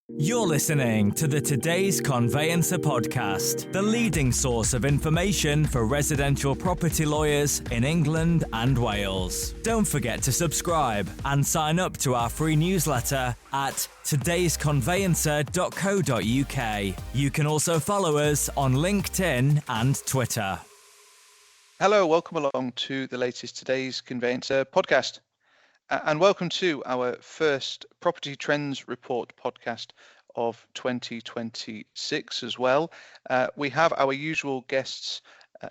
You're listening to the Today's Conveyancer podcast, the leading source of information for residential property lawyers in England and Wales. Don't forget to subscribe and sign up to our free newsletter at todaysconveyancer.co.uk. You can also follow us on LinkedIn and Twitter. Hello, welcome along to the latest Today's Conveyancer podcast. And welcome to our first Property Trends Report podcast of 2026 as well. We have our usual guests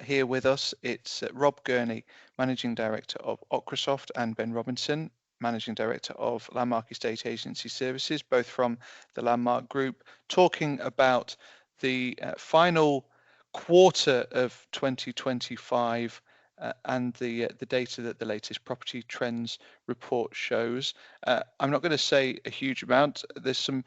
here with us. It's Rob Gurney, Managing Director of Ocrasoft, and Ben Robinson, Managing Director of Landmark Estate Agency Services, both from the Landmark Group, talking about the final quarter of 2025 and the data that the latest Property Trends report shows. I'm not going to say a huge amount. There's some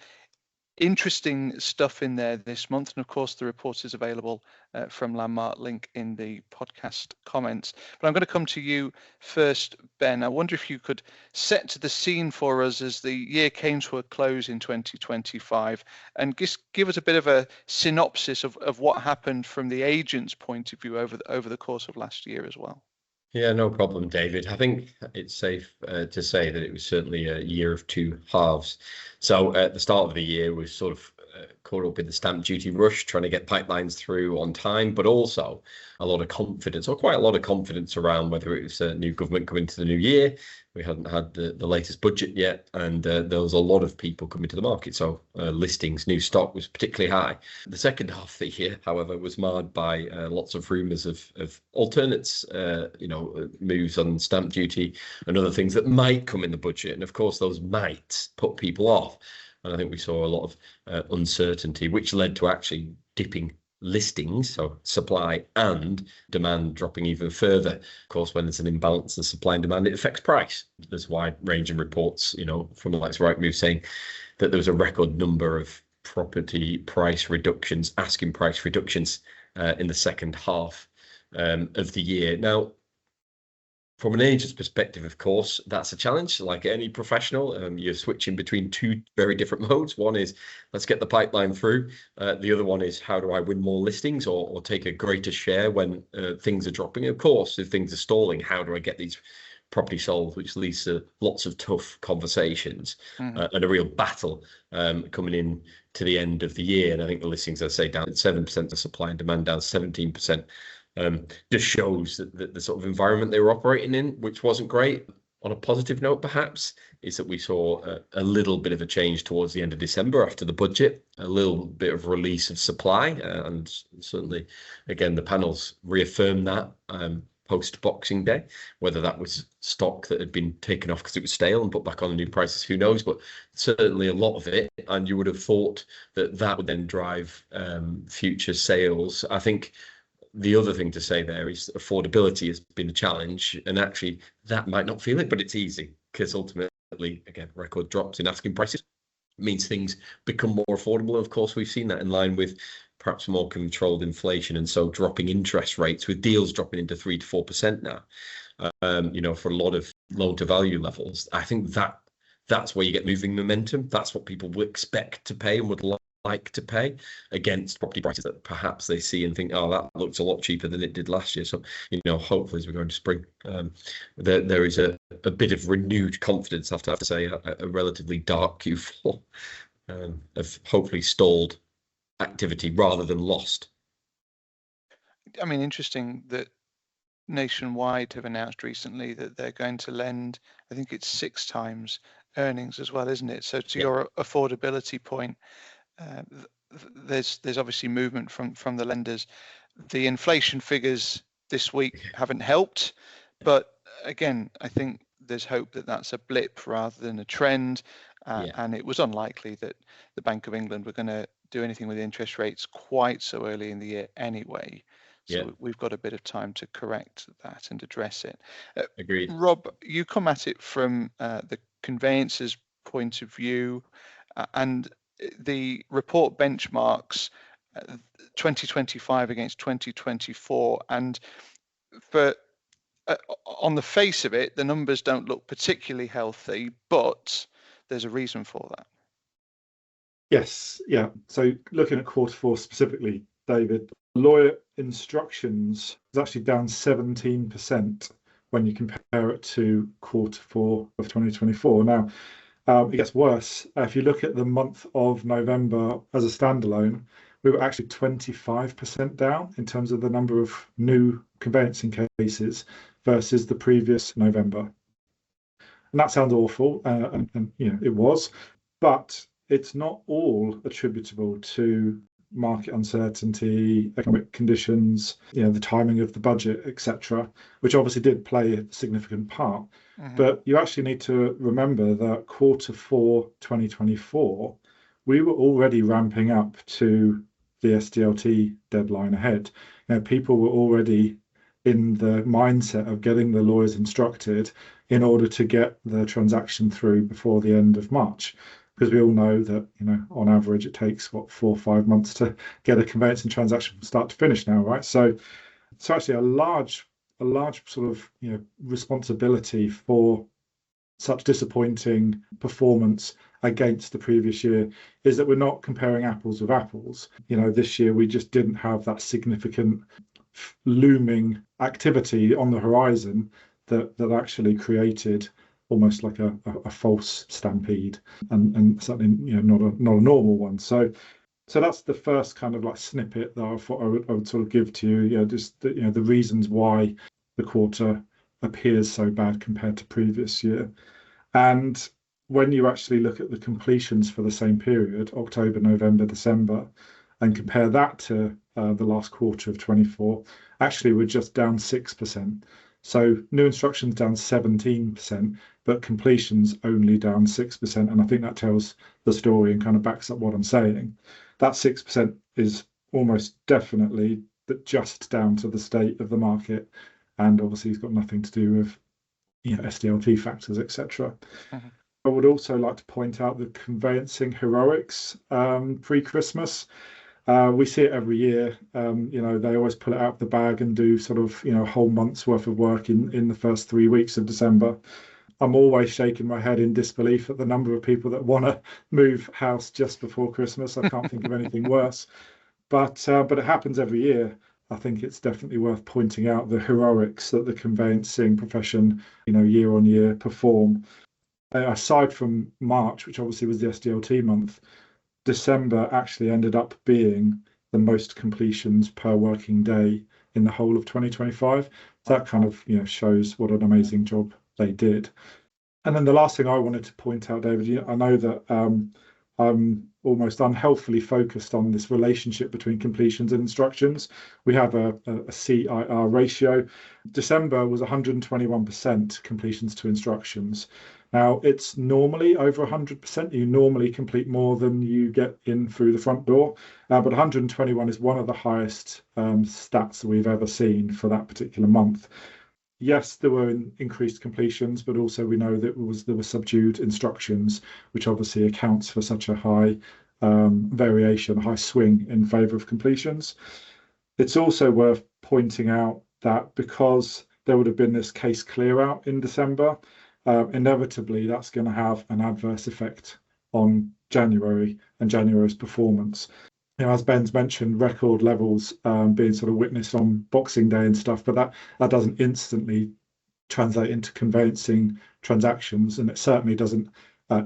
interesting stuff in there this month, and of course the report is available from Landmark, link in the podcast comments. But I'm going to come to you first, Ben. I wonder if you could set the scene for us as the year came to a close in 2025 and just give us a bit of a synopsis of what happened from the agent's point of view over the course of last year as well. Yeah, no problem, David. I think it's safe to say that it was certainly a year of two halves. So at the start of the year, we sort of caught up in the stamp duty rush, trying to get pipelines through on time, but also a lot of confidence, or quite a lot of confidence around whether it was a new government coming to the new year. We hadn't had the latest budget yet, and there was a lot of people coming to the market. So listings, new stock was particularly high. The second half of the year, however, was marred by lots of rumours of alternates, moves on stamp duty and other things that might come in the budget. And of course, those might put people off. And I think we saw a lot of uncertainty, which led to actually dipping listings, so supply and demand dropping even further. Of course, when there's an imbalance in supply and demand, it affects price. There's a wide range of reports, from the likes of Rightmove saying that there was a record number of property price reductions, asking price reductions in the second half of the year. Now, from an agent's perspective, of course, that's a challenge. Like any professional, you're switching between two very different modes. One is let's get the pipeline through. The other one is how do I win more listings or take a greater share when things are dropping? Of course, if things are stalling, how do I get these property sold, which leads to lots of tough conversations and a real battle coming in to the end of the year. And I think the listings, I say, down 7%, the supply and demand down 17%. Just shows that the sort of environment they were operating in, which wasn't great. On a positive note, perhaps, is that we saw a little bit of a change towards the end of December after the budget, a little bit of release of supply, and certainly, again, the panels reaffirmed that post-Boxing Day. Whether that was stock that had been taken off because it was stale and put back on the new prices, who knows? But certainly a lot of it, and you would have thought that would then drive future sales. I think the other thing to say there is affordability has been a challenge, and actually that might not feel it, but it's easy because ultimately, again, record drops in asking prices means things become more affordable. Of course, we've seen that in line with perhaps more controlled inflation, and so dropping interest rates with deals dropping into 3 to 4% now. For a lot of loan to value levels, I think that's where you get moving momentum. That's what people will expect to pay and would like to pay against property prices that perhaps they see and think, oh, that looks a lot cheaper than it did last year. So, hopefully as we go into spring, there is a bit of renewed confidence, I have to say, a relatively dark Q4 of hopefully stalled activity rather than lost. I mean, interesting that Nationwide have announced recently that they're going to lend, I think it's 6 times earnings as well, isn't it? So to your affordability point, there's obviously movement from the lenders. The inflation figures this week haven't helped, but again, I think there's hope that that's a blip rather than a trend, and it was unlikely that the Bank of England were going to do anything with interest rates quite so early in the year anyway. So we've got a bit of time to correct that and address it. Agreed. Rob, you come at it from the conveyancer's point of view, and the report benchmarks 2025 against 2024, and on the face of it, the numbers don't look particularly healthy, but there's a reason for that. Yes, yeah. So looking at quarter four specifically, David, lawyer instructions is actually down 17% when you compare it to quarter four of 2024. Now, it gets worse. If you look at the month of November as a standalone, we were actually 25% down in terms of the number of new conveyancing cases versus the previous November. And that sounds awful, and it was, but it's not all attributable to market uncertainty, economic conditions, the timing of the budget, etc., which obviously did play a significant part. But you actually need to remember that quarter four 2024, we were already ramping up to the SDLT deadline ahead. People were already in the mindset of getting the lawyers instructed in order to get the transaction through before the end of March. Because we all know that, on average, it takes 4 or 5 months to get a conveyancing transaction from start to finish now, right? So actually a large sort of responsibility for such disappointing performance against the previous year is that we're not comparing apples with apples. This year we just didn't have that significant looming activity on the horizon that actually created almost like a false stampede, and certainly not a normal one. So that's the first kind of like snippet that I thought I would sort of give to you. Just the reasons why the quarter appears so bad compared to previous year. And when you actually look at the completions for the same period, October, November, December, and compare that to the last quarter of 24, actually we're just down 6%. So new instructions down 17%, but completions only down 6%. And I think that tells the story and kind of backs up what I'm saying. That 6% is almost definitely just down to the state of the market. And obviously it's got nothing to do with SDLT factors, etc. I would also like to point out the conveyancing heroics pre-Christmas. We see it every year. They always pull it out of the bag and do sort of, a whole month's worth of work in the first 3 weeks of December. I'm always shaking my head in disbelief at the number of people that want to move house just before Christmas. I can't think of anything worse. But it happens every year. I think it's definitely worth pointing out the heroics that the conveyancing profession, year on year perform. Aside from March, which obviously was the SDLT month, December actually ended up being the most completions per working day in the whole of 2025. That kind of shows what an amazing job they did. And then the last thing I wanted to point out, David, I know that I'm almost unhealthily focused on this relationship between completions and instructions. We have a CIR ratio. December was 121% completions to instructions. Now, it's normally over 100%. You normally complete more than you get in through the front door. But 121 is one of the highest stats that we've ever seen for that particular month. Yes, there were increased completions, but also we know that there were subdued instructions, which obviously accounts for such a high variation, high swing in favour of completions. It's also worth pointing out that because there would have been this case clear out in December, inevitably that's going to have an adverse effect on January and January's performance. As Ben's mentioned, record levels being sort of witnessed on Boxing Day and stuff, but that doesn't instantly translate into conveyancing transactions, and it certainly doesn't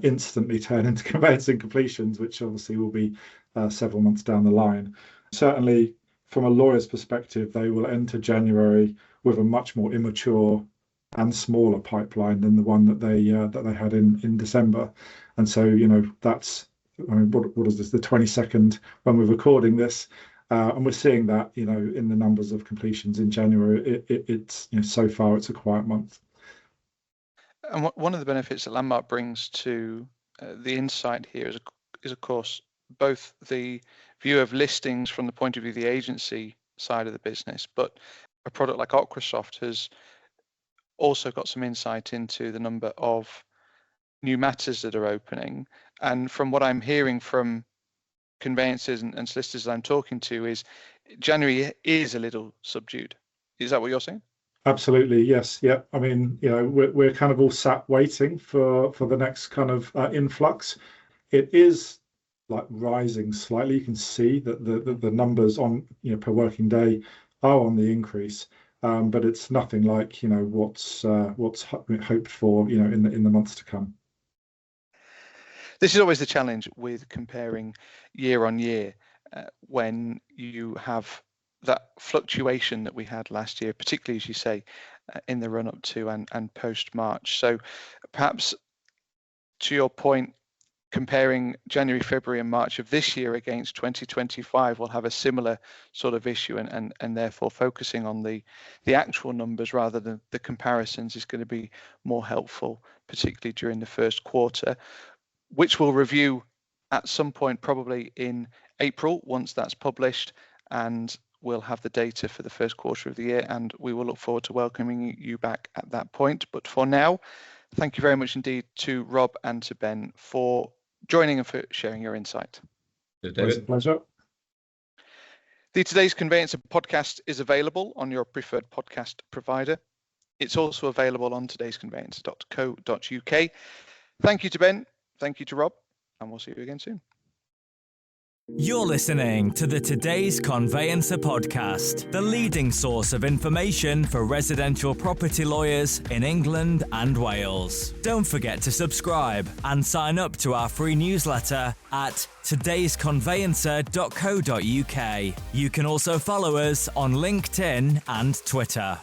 instantly turn into conveyancing completions, which obviously will be several months down the line. Certainly, from a lawyer's perspective, they will enter January with a much more immature and smaller pipeline than the one that they had in December, and so that's. What is this? The 22nd when we're recording this, and we're seeing that in the numbers of completions in January. It's so far it's a quiet month. And one of the benefits that Landmark brings to the insight here is of course both the view of listings from the point of view of the agency side of the business, but a product like Ocrasoft has also got some insight into the number of new matters that are opening. And from what I'm hearing from conveyancers and solicitors that I'm talking to is January is a little subdued. Is that what you're saying? Absolutely, yes. Yeah. I mean, we're kind of all sat waiting for the next kind of influx. It is like rising slightly. You can see that the numbers on per working day are on the increase, but it's nothing like what's hoped for in the months to come. This is always the challenge with comparing year on year when you have that fluctuation that we had last year, particularly as you say in the run up to and post March. So perhaps to your point, comparing January, February and March of this year against 2025 will have a similar sort of issue, and therefore focusing on the actual numbers rather than the comparisons is going to be more helpful, particularly during the first quarter, which we'll review at some point probably in April once that's published, and we'll have the data for the first quarter of the year, and we will look forward to welcoming you back at that point. But for now, thank you very much indeed to Rob and to Ben for joining and for sharing your insight. It's a pleasure. The Today's Conveyancer podcast is available on your preferred podcast provider. It's also available on todaysconveyancer.co.uk. Thank you to Ben, thank you to Rob, and we'll see you again soon. You're listening to the Today's Conveyancer podcast, the leading source of information for residential property lawyers in England and Wales. Don't forget to subscribe and sign up to our free newsletter at todaysconveyancer.co.uk. You can also follow us on LinkedIn and Twitter.